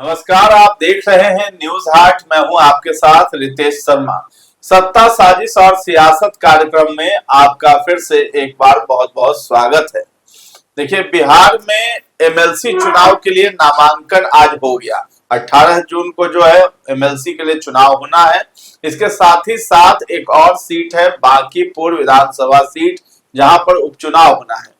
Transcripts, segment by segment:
नमस्कार, आप देख रहे हैं न्यूज हाट। मैं हूं आपके साथ रितेश शर्मा। सत्ता साजिश और सियासत कार्यक्रम में आपका फिर से एक बार बहुत बहुत स्वागत है। देखिए, बिहार में एमएलसी चुनाव के लिए नामांकन आज हो गया। 18 जून को जो है एमएलसी के लिए चुनाव होना है। इसके साथ ही साथ एक और सीट है बांकीपुर विधानसभा सीट, जहां पर उपचुनाव होना है।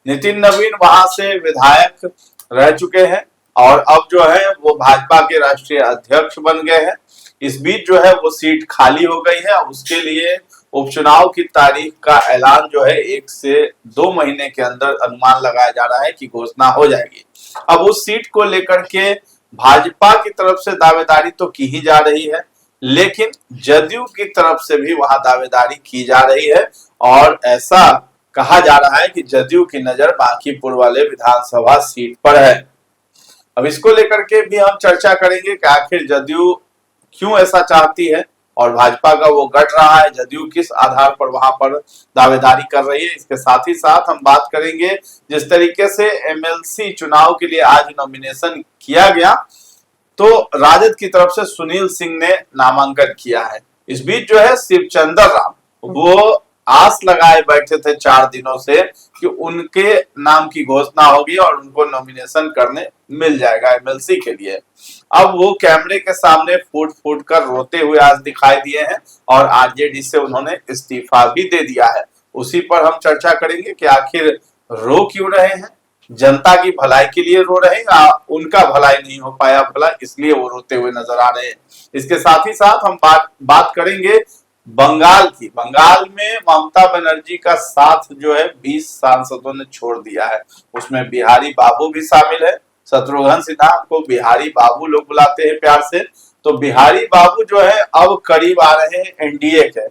नितिन नवीन वहां से विधायक रह चुके हैं और अब जो है वो भाजपा के राष्ट्रीय अध्यक्ष बन गए हैं। इस बीच जो है वो सीट खाली हो गई है। उसके लिए उपचुनाव की तारीख का ऐलान जो है 1 से 2 महीने के अंदर अनुमान लगाया जा रहा है कि घोषणा हो जाएगी। अब उस सीट को लेकर के भाजपा की तरफ से दावेदारी तो की ही जा रही है, लेकिन जदयू की तरफ से भी वहां दावेदारी की जा रही है और ऐसा कहा जा रहा है कि जदयू की नजर बांकीपुर वाले विधानसभा सीट पर है। अब इसको लेकर के भी हम चर्चा करेंगे कि आखिर जदयू क्यों ऐसा चाहती है और भाजपा का वो गढ़ रहा है, जदयू किस आधार पर वहां पर दावेदारी कर रही है। इसके साथ ही साथ हम बात करेंगे जिस तरीके से एमएलसी चुनाव के लिए आज नॉमिनेशन किया गया, तो राजद की तरफ से सुनील सिंह ने नामांकन किया है। इस बीच जो है शिवचंद्र राम वो आस लगाए बैठे थे 4 दिनों से कि उनके नाम की घोषणा होगी और उनको नॉमिनेशन करने मिल जाएगा एमएलसी के लिए। अब वो कैमरे के सामने फूट फूट कर रोते हुए आज दिखाई दिए हैं और आरजेडी से उन्होंने इस्तीफा भी दे दिया है। उसी पर हम चर्चा करेंगे कि आखिर रो क्यों रहे हैं, जनता की भलाई के लिए रो रहे हैं या उनका भलाई नहीं हो पाया भला इसलिए वो रोते हुए नजर आ रहे हैं। इसके साथ ही साथ हम बात करेंगे बंगाल की। बंगाल में ममता बनर्जी का साथ जो है 20 सांसदों ने छोड़ दिया है। उसमें बिहारी बाबू भी शामिल है। शत्रुघ्न सिन्हा को बिहारी बाबू लोग बुलाते हैं प्यार से। तो बिहारी बाबू जो है अब करीब आ रहे हैं एनडीए के,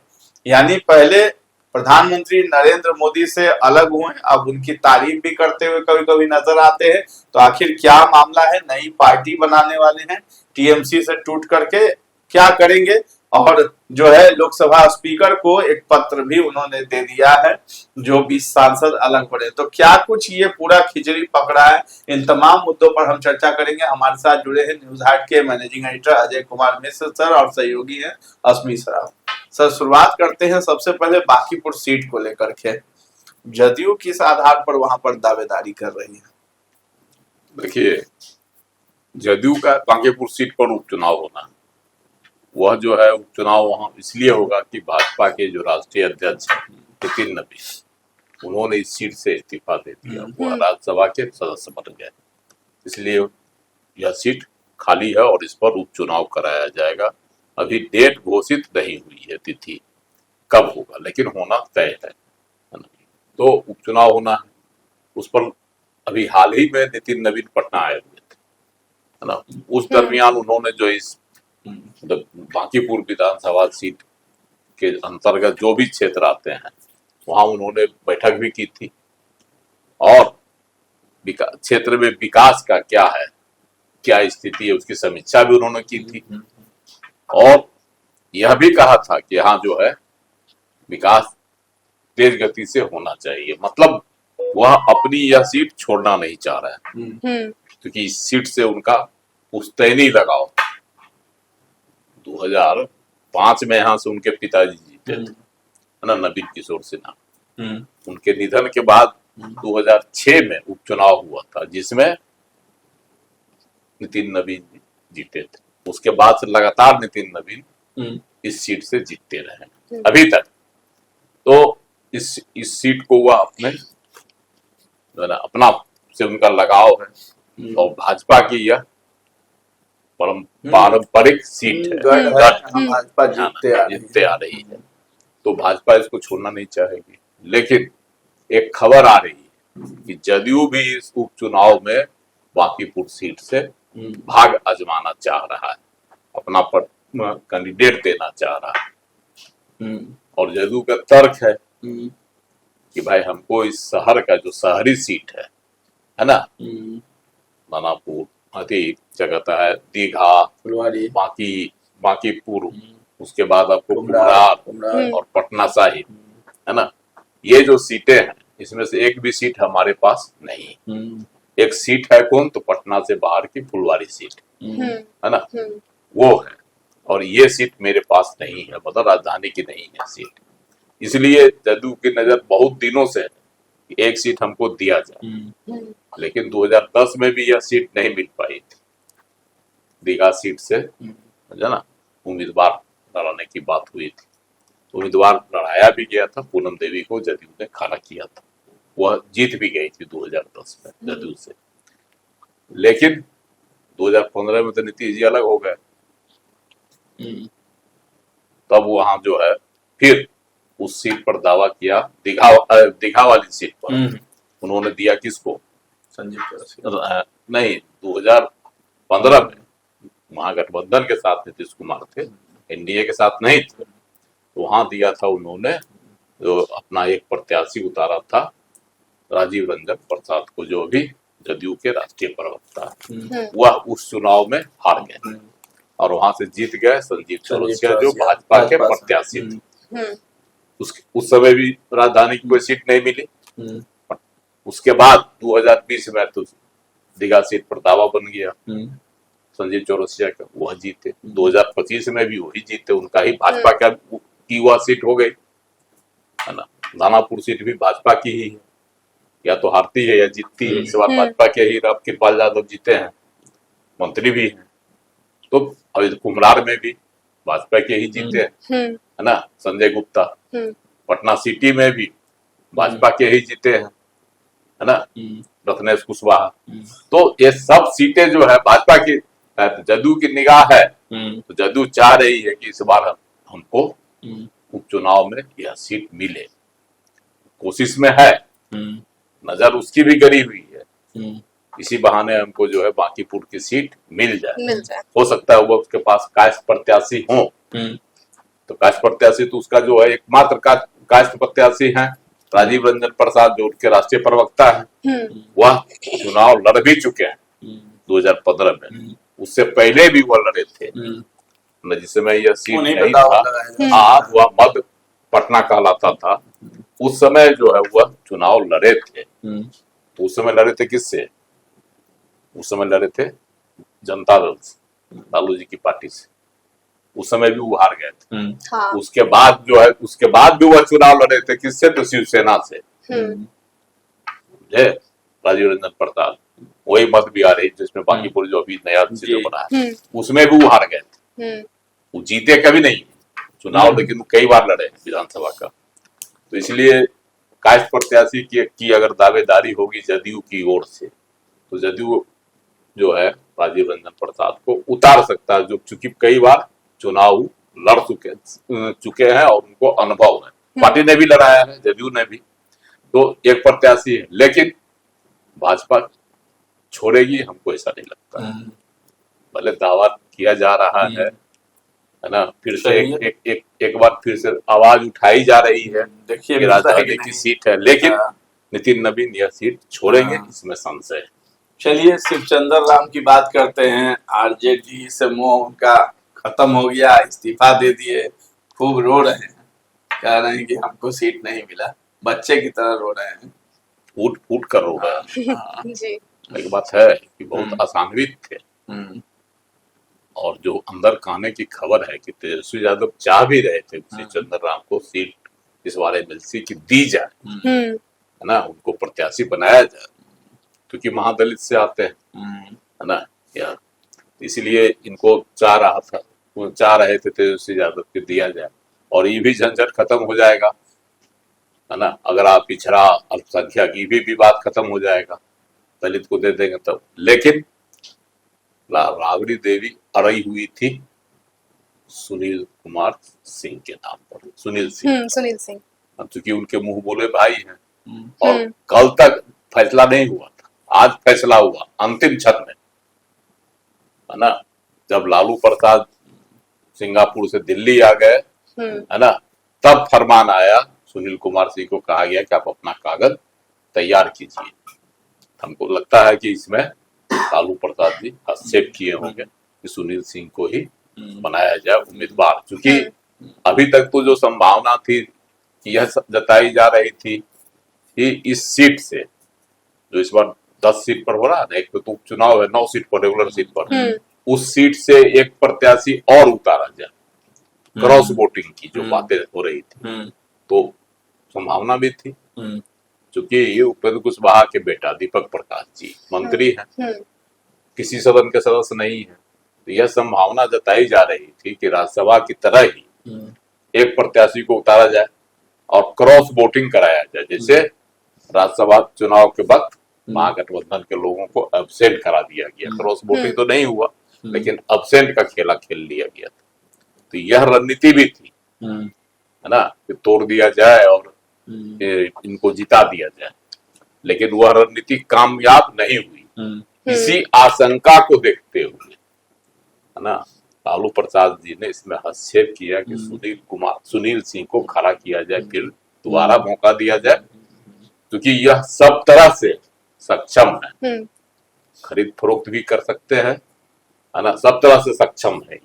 यानी पहले प्रधानमंत्री नरेंद्र मोदी से अलग हुए, अब उनकी तारीफ भी करते हुए कभी कभी नजर आते हैं। तो आखिर क्या मामला है, नई पार्टी बनाने वाले हैं, टीएमसी से टूट करके क्या करेंगे। और जो है लोकसभा स्पीकर को एक पत्र भी उन्होंने दे दिया है, जो 20 सांसद अलग पड़े। तो क्या कुछ ये पूरा खिचड़ी पकड़ा है, इन तमाम मुद्दों पर हम चर्चा करेंगे। हमारे साथ जुड़े हैं न्यूज हाट के managing editor Ajay Kumar Mishra sir और सहयोगी हैं अस्मी सराफ। सर, शुरुआत करते हैं सबसे पहले बांकीपुर सीट को लेकर के। जदयू किस आधार पर वहां पर दावेदारी कर रही है? देखिए, जदयू का बांकीपुर सीट पर उपचुनाव होना, वह जो है उपचुनाव वहां इसलिए होगा कि भाजपा के जो राष्ट्रीय अध्यक्ष नितिन नवीन, उन्होंने इस सीट से इस्तीफा दे दिया। वो राज्यसभा के सदस्य बन गए, इसलिए यह सीट खाली है और इस पर उपचुनाव कराया जाएगा। अभी डेट घोषित नहीं हुई है, तिथि कब होगा, लेकिन होना तय है ना। तो उपचुनाव होना है, उस पर अभी हाल ही में नितिन नवीन पटना आए हुए थे, है ना। उस दरमियान उन्होंने जो इस बांकीपुर विधानसभा सीट के अंतर्गत जो भी क्षेत्र आते हैं वहां उन्होंने बैठक भी की थी और क्षेत्र में विकास का क्या है, क्या स्थिति है, उसकी समीक्षा भी उन्होंने की थी और यह भी कहा था कि यहाँ जो है विकास तेज गति से होना चाहिए। मतलब वह अपनी यह सीट छोड़ना नहीं चाह रहा है, क्योंकि इस सीट से उनका पुश्तैनी लगाव 2005 में यहाँ से उनके पिताजी जीते थे, है ना, नवीन किशोर सिन्हा। उनके निधन के बाद 2006 में उपचुनाव हुआ था, जिसमें नितिन नवीन जीते थे। उसके बाद से लगातार नितिन नवीन इस सीट से जीतते रहे अभी तक। तो इस सीट को वह अपना से उनका लगाव है और भाजपा की यह पारंपरिक सीट है, भाजपा जीतते आ रही है, तो भाजपा इसको छोड़ना नहीं चाहेगी। लेकिन एक खबर आ रही है कि जदयू भी इस उपचुनाव में बांकीपुर सीट से भाग आजमाना चाह रहा है, अपना कैंडिडेट देना चाह रहा है। और जदयू का तर्क है कि भाई हमको इस शहर का जो शहरी सीट है ना, दानापुर, अधिक जगह है, दीघा, बांकीपुर, उसके बाद आपको कुमरार और पटना साहिब, है ना, ये जो सीटें हैं इसमें से एक भी सीट हमारे पास नहीं। एक सीट है कौन, तो पटना से बाहर की फुलवारी सीट है ना, वो है। और ये सीट मेरे पास नहीं है, मतलब राजधानी की नहीं है सीट। इसलिए जदयू की नजर बहुत दिनों से है कि एक सीट हमको दिया जाए, लेकिन 2010 में भी यह सीट नहीं मिल पाई थी। दीघा सीट से समझा ना, उम्मीदवार लड़ाने की बात हुई थी, उम्मीदवार लड़ाया भी गया था, पूनम देवी को जदयू ने खड़ा किया था, वह जीत भी गई थी 2010 में जदयू से। लेकिन 2015 में तो नीतीश जी अलग हो गए, तब वहां जो है फिर उस सीट पर दावा किया, दीघा वाली सीट पर उन्होंने दिया किसको, संजीव चौरसिया। नहीं, 2015 में महागठबंधन के साथ नीतीश कुमार थे, एनडीए के साथ नहीं थे, तो वहां दिया था उन्होंने, जो अपना एक प्रत्याशी उतारा था राजीव रंजन प्रसाद को, जो भी जदयू के राष्ट्रीय प्रवक्ता, वह उस चुनाव में हार गए और वहां से जीत गए संजीव चौरसिया, जो भाजपा के प्रत्याशी थे। उस समय भी राजधानी की कोई सीट नहीं मिली। उसके बाद 2020 में तो दीघा सीट पर दावा बन गया संजीव चौरसिया का, वह जीते। 2025 में भी वही जीते, उनका ही भाजपा की वह सीट हो गई है ना। दानापुर सीट भी भाजपा की ही है, या तो हारती है या जीतती है। इस बार भाजपा के ही कृपाल यादव जीते हैं, मंत्री भी हैं। तो अभी कुम्हरार में भी भाजपा के ही जीते हैं है ना, संजय गुप्ता। पटना सिटी में भी भाजपा के ही जीते हैं है ना, रत्नेश कुशवाहा। तो ये सब सीटें जो है भाजपा की, जदयू की निगाह है, तो जदयू चाह रही है कि इस बार हमको उपचुनाव में यह सीट मिले, कोशिश में है, नजर उसकी भी गड़ी हुई है। इसी बहाने हमको जो है बांकीपुर की सीट मिल जाए। हो सकता है वो उसके पास कास्ट प्रत्याशी हो, तो कास्ट प्रत्याशी तो उसका जो है एकमात्र कास्ट प्रत्याशी है राजीव रंजन प्रसाद, जो उनके राष्ट्रीय प्रवक्ता है। वह चुनाव लड़ भी चुके हैं 2015 में, उससे पहले भी वह लड़े थे, जिस समय यह सीट नहीं था, वह मध्य पटना कहलाता था। उस समय जो है वह चुनाव लड़े थे। तो उस समय लड़े थे किससे, उस समय लड़े थे जनता दल से, लालू जी की पार्टी से। उस समय भी वो हार गए थे। हाँ। उसके बाद जो है, उसके बाद भी वह चुनाव लड़े थे किससे, तो शिवसेना से, राजीव रंजन प्रसाद। वही मत भी आ रही जिसमें बांकीपुर जो अभी नया सीट बना है, उसमें भी वो हार गए थे। वो जीते कभी नहीं चुनाव, लेकिन कई बार लड़े विधानसभा का। तो इसलिए कास्ट प्रत्याशी की अगर दावेदारी होगी जदयू की ओर से, तो जदयू जो है राजीव रंजन प्रसाद को उतार सकता है, जो चूंकि कई बार चुनाव लड़ चुके हैं और उनको अनुभव है। पार्टी ने भी लड़ाया है, जदयू ने भी, तो एक प्रत्याशी है। लेकिन भाजपा छोड़ेगी हमको ऐसा नहीं लगता। भले दावा किया जा रहा है ना, फिर से एक बार फिर से आवाज उठाई जा रही है, देखिए राजधानी की सीट है, लेकिन नितिन नवीन यह सीट छोड़ेंगे, इसमें संशय है। चलिए शिवचंद्र राम की बात करते हैं। आरजेडी से मोह उनका खत्म हो गया, इस्तीफा दे दिए, खूब रो रहे हैं, कह रहे हैं कि हमको सीट नहीं मिला, बच्चे की तरह रो रहे हैं, फूट फूट कर रो रहे हैं। जी। एक बात है कि बहुत आसान्वित थे, और जो अंदर कहने की खबर है कि तेजस्वी यादव चाह भी रहे थे शिवचंद्र राम को सीट इस बार एमएलसी की दी जाए, है ना, उनको प्रत्याशी बनाया जाए, क्योंकि महादलित से आते हैं है ना, या इसलिए इनको चाह रहे थे तेजस्वी यादव को दिया जाए, और ये भी झंझट खत्म हो जाएगा है ना। अगर आप पिछड़ा अल्पसंख्यक की भी बात खत्म हो जाएगा, दलित को दे देंगे तब। लेकिन राबड़ी देवी अड़ई हुई थी सुनील कुमार सिंह के नाम पर, सुनील सिंह, क्योंकि उनके मुंह बोले भाई हैं, और कल तक फैसला नहीं हुआ था, आज फैसला हुआ अंतिम क्षण में है ना। जब लालू प्रसाद सिंगापुर से दिल्ली आ गए है ना, तब फरमान आया, सुनील कुमार सिंह को कहा गया कि आप अपना कागज तैयार कीजिए। हमको लगता है कि इसमें लालू प्रसाद जी हस्तक्षेप किए होंगे कि सुनील सिंह को ही बनाया जाए उम्मीदवार, क्योंकि अभी तक तो जो संभावना थी यह जताई जा रही थी कि इस सीट से जो इस बार 10 सीट पर हो रहा है ना, एक तो उपचुनाव है 9 सीट पर, रेगुलर सीट पर, उस सीट से एक प्रत्याशी और उतारा जाए, क्रॉस वोटिंग की जो बातें हो रही थी, तो संभावना भी थी। क्योंकि ये उपेंद्र कुशवाहा के बेटा दीपक प्रकाश जी मंत्री हैं, किसी सदन के सदस्य नहीं है, तो यह संभावना जताई जा रही थी कि राज्यसभा की तरह ही एक प्रत्याशी को उतारा जाए और क्रॉस वोटिंग कराया जाए, जैसे राज्यसभा चुनाव के वक्त महागठबंधन के लोगों को एब्सेंट करा दिया गया। क्रॉस वोटिंग तो नहीं हुआ, लेकिन एब्सेंट का खेला खेल लिया गया था। तो यह रणनीति भी थी, है ना, कि तोड़ दिया जाए और इनको जिता दिया जाए, लेकिन वह रणनीति कामयाब नहीं हुई। इसी आशंका को देखते हुए, है ना, लालू प्रसाद जी ने इसमें हस्तक्षेप किया कि सुनील सिंह को खड़ा किया जाए, फिर दोबारा मौका दिया जाए, क्योंकि यह सब तरह से सक्षम है, खरीद फरोख्त भी कर सकते हैं, है ना, सब तरह से सक्षम है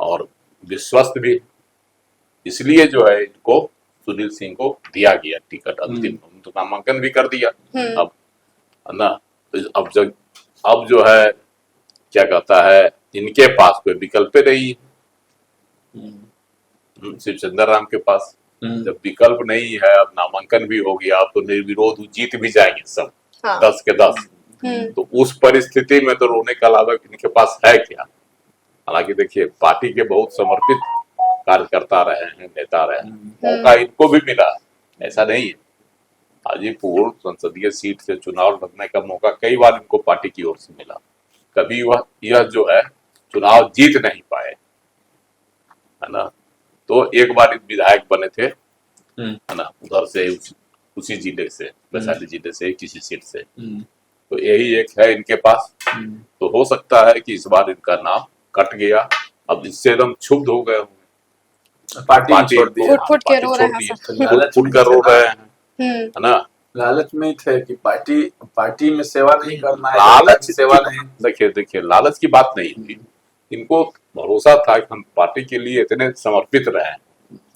और विश्वस्त भी। इसलिए जो है इनको सुनील सिंह को दिया गया टिकट, अंतिम तो नामांकन भी कर दिया। अब, है ना, तो अब जो है क्या कहता है, इनके पास कोई विकल्प नहीं है, शिवचंद्र राम के पास जब विकल्प नहीं है, अब नामांकन भी हो गया, अब तो निर्विरोध जीत भी जाएंगे सब, 10 के 10। तो उस परिस्थिति में तो रोने के अलावा इनके पास है क्या। हालांकि देखिए, पार्टी के बहुत समर्पित कार्यकर्ता रहे हैं, नेता रहे हैं, मौका इनको भी मिला, ऐसा नहीं है। हाजीपुर संसदीय सीट से चुनाव लड़ने का मौका कई बार इनको पार्टी की ओर से मिला, कभी यह जो है चुनाव जीत नहीं पाए, है ना। तो एक बार विधायक बने थे, है ना, उधर से उसी जिले से, वैशाली जिले से, किसी सीट से, तो यही एक है इनके पास। तो हो सकता है कि इस बार इनका नाम कट गया, अब इससे एकदम क्षुब्ध हो गए होंगे, पार्टी फुट के रो रहे हैं, फुट कर रो रहे हैं, है ना। लालच में ही थे कि पार्टी में सेवा नहीं करना है, लालच सेवा नहीं। देखिए लालच की बात नहीं थी, इनको भरोसा था कि हम पार्टी के लिए इतने समर्पित रहे,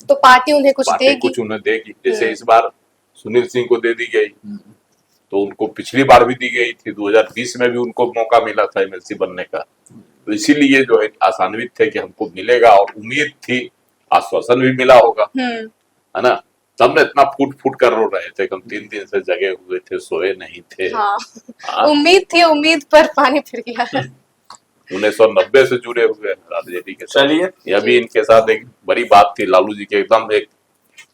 तो पार्टी उन्हें कुछ देगी। जैसे इस बार सुनील सिंह को दे दी गई, तो उनको पिछली बार भी दी गई थी, 2020 में भी उनको मौका मिला था एमएलसी बनने का, तो इसीलिए जो है आशान्वित थे कि हमको मिलेगा, और उम्मीद थी, आश्वासन भी मिला होगा, है ना। तब ने इतना फुट कर रो रहे थे, हम 3 दिन से जगे हुए थे, सोए नहीं थे। उम्मीद थी, उम्मीद पर पानी फिर गया। 1990 से जुड़े हुए राजनीति के साथ। चलिए, यह भी इनके साथ एक बड़ी बात थी, लालू जी के एकदम एक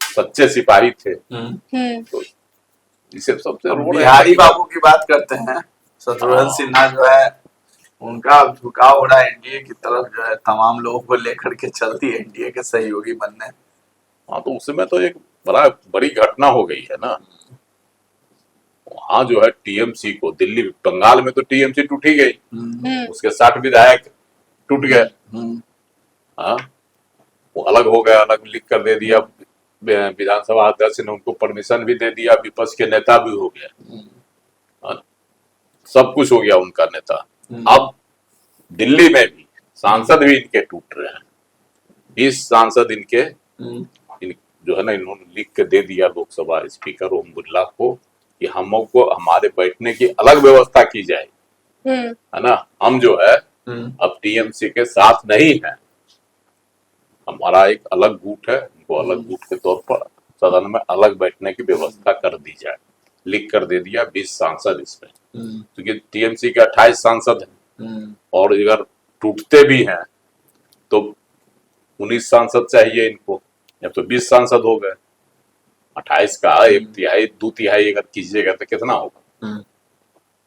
सच्चे सिपाही थे। तो इसे सबसे बिहारी बाबू की बात करते हैं, शत्रुघ्न सिन्हा जो है, उनका झुकाव हो रहा है एनडीए की तरफ, जो है तमाम लोगों को लेकर के चलती है एनडीए के सहयोगी बनने। हाँ, तो उसमें तो एक बड़ी घटना हो गई है ना, वहां जो है टीएमसी को, दिल्ली बंगाल में तो टीएमसी टूट ही गई, उसके 60 विधायक टूट गए, हाँ, वो अलग हो गया, अलग लिख कर दे दिया, विधानसभा अध्यक्ष ने उनको परमिशन भी दे दिया, विपक्ष के नेता भी हो गया, सब कुछ हो गया उनका नेता। अब दिल्ली में भी सांसद भी इनके टूट रहे हैं, 20 सांसद इनके जो है ना, इन्होंने लिख के दे दिया लोकसभा स्पीकर ओम बिरला को कि हमको हमारे बैठने की अलग व्यवस्था की जाए, है ना। हम जो है अब टीएमसी के साथ नहीं है, हमारा एक अलग गुट है, उनको अलग गुट के तौर पर सदन में अलग बैठने की व्यवस्था कर दी जाए, लिख कर दे दिया 20 सांसद इसमें, क्योंकि टीएमसी के 28 सांसद हैं, और अगर टूटते भी हैं तो 19 सांसद चाहिए इनको, अब तो 20 सांसद हो गए, 28 का 1/3 2/3 अगर कीजिएगा तो कितना होगा,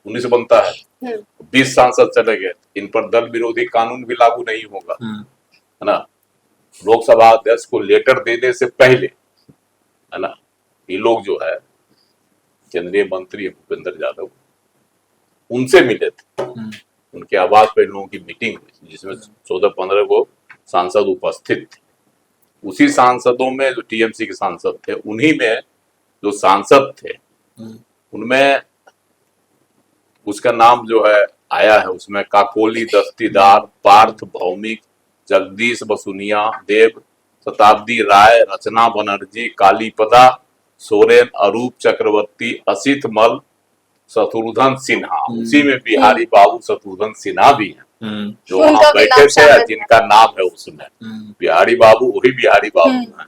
19 बनता है, 20 सांसद चले गए, इन पर दल विरोधी कानून भी लागू नहीं होगा, है ना। लोकसभा अध्यक्ष को लेटर देने से पहले, है ना, ये लोग जो है केंद्रीय मंत्री भूपेंद्र यादव, उनसे मिले थे, उनके आवास पर लोगों की मीटिंग हुई, जिसमें 14-15 को सांसद उपस्थित थे। उसी सांसदों में जो टीएमसी के सांसद थे, उन्हीं में जो सांसद थे, उनमें उसका नाम जो है आया है, उसमें काकोली दस्तीदार, पार्थ भौमिक, जगदीश बसुनिया देव, शताब्दी राय, रचना बनर्जी, कालीपदा सोरेन, अरूप चक्रवर्ती, असित मल, शत्रुघ्न सिन्हा, उसी में बिहारी बाबू शत्रुघ्न सिन्हा भी हैं, जो उनका वहाँ भी बैठे नाम थे, शामिल है। जिनका नाम है उसमें बिहारी बाबू, वही बिहारी बाबू हैं,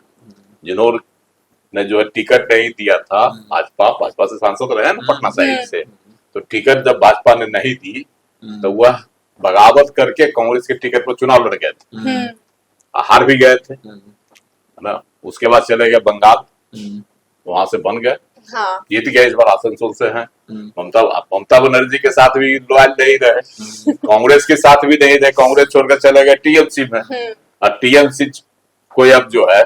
जिन्होंने जो है टिकट नहीं दिया था। भाजपा से सांसद रहे ना पटना साहिब से, तो टिकट जब भाजपा ने नहीं दी तो वह बगावत करके कांग्रेस के टिकट पर चुनाव लड़ गए थे, हार भी गए थे, है ना। उसके बाद चले गए बंगाल, वहां से बन गए, हाँ। जीत गए, इस बार आसनसोल से हैं। ममता बनर्जी के साथ भी लॉयल नहीं रहे, कांग्रेस के साथ भी नहीं रहे, कांग्रेस छोड़कर चले गए टीएमसी में, और टीएमसी कोई अब जो है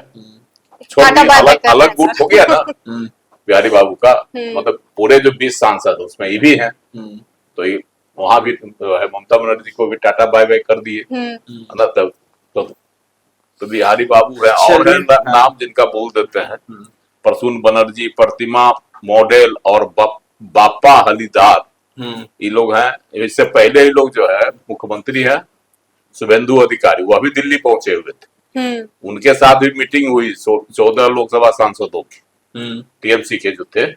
छोड़ अलग गुट हो गया ना बिहारी बाबू का। मतलब पूरे जो 20 सांसद उसमें ये भी हैं, तो वहां भी जो है ममता बनर्जी को भी टाटा बाय बाय कर दिए। तो बिहारी बाबू है, और है नाम जिनका बोल देते हैं, प्रसून बनर्जी, प्रतिमा मॉडल और बापा हलीदार, ये लोग हैं। इससे पहले ही लोग जो है मुख्यमंत्री है शुभेंदु अधिकारी, वह भी दिल्ली पहुंचे हुए थे, उनके साथ भी मीटिंग हुई 14 लोकसभा सांसदों की, टीएमसी के जो थे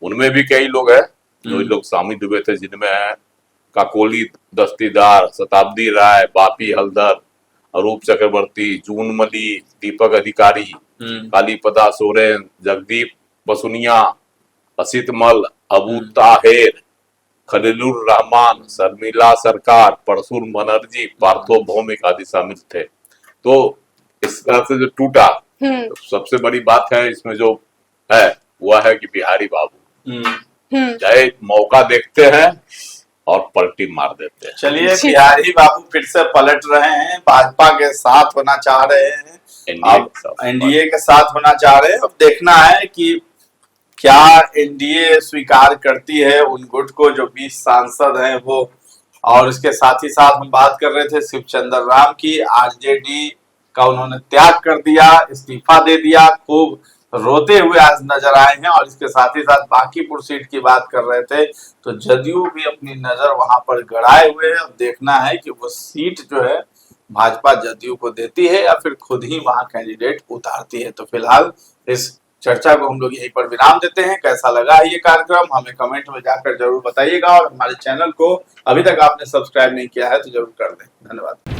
उनमें भी कई लोग हैं जो लोग शामिल हुए थे, जिनमें है काकोली दस्तीदार, शताब्दी राय, बापी हलदर, अरूप चक्रवर्ती, जून मली, दीपक अधिकारी, कालीपदा सोरेन, जगदीप बसुनिया, असित मल, अबू ताहेर, खलीलुर रहमान, शर्मिला सरकार, परसुन बनर्जी, पार्थो भौमिक आदि शामिल थे। तो इस तरह से जो टूटा, तो सबसे बड़ी बात है इसमें जो है वह है कि बिहारी बाबू चाहे मौका देखते हैं और पलटी मार देते हैं। चलिए, बिहारी बाबू फिर से पलट रहे हैं, भाजपा के साथ होना चाह रहे हैं, एनडीए के साथ होना चाह रहे हैं। अब देखना है कि क्या एनडीए स्वीकार करती है उन गुट को जो 20 सांसद हैं वो। और इसके साथ ही साथ हम बात कर रहे थे शिवचंद्र राम की, आरजेडी का उन्होंने त्याग कर दिया, इस्तीफा दे दिया, खूब रोते हुए आज नजर आए हैं। और इसके साथ ही साथ बांकीपुर सीट की बात कर रहे थे, तो जदयू भी अपनी नजर वहां पर गड़ाए हुए है। अब देखना है कि वो सीट जो है भाजपा जदयू को देती है या फिर खुद ही वहां कैंडिडेट उतारती है। तो फिलहाल इस चर्चा को हम लोग यहीं पर विराम देते हैं। कैसा लगा ये कार्यक्रम हमें कमेंट में जाकर जरूर बताइएगा, और हमारे चैनल को अभी तक आपने सब्सक्राइब नहीं किया है तो जरूर कर दें। धन्यवाद।